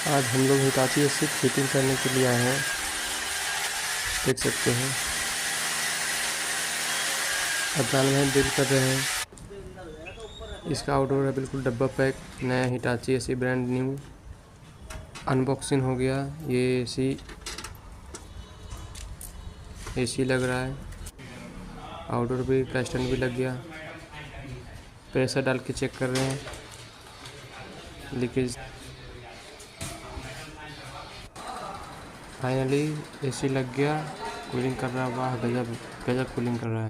आज हम लोग हिटाची एसी फिटिंग करने के लिए आए हैं। देख सकते हैं अदनान भाई बिल कर रहे हैं। इसका आउटडोर है बिल्कुल डब्बा पैक, नया Hitachi AC brand new. Unboxing हो गया। ये एसी लग रहा है। आउटडोर भी प्लास्टर भी लग गया। प्रेशर डाल के चेक कर रहे हैं लीकेज। फाइनली एसी लग गया, कूलिंग कर रहा है। वाह गजब गजब कूलिंग कर रहा है।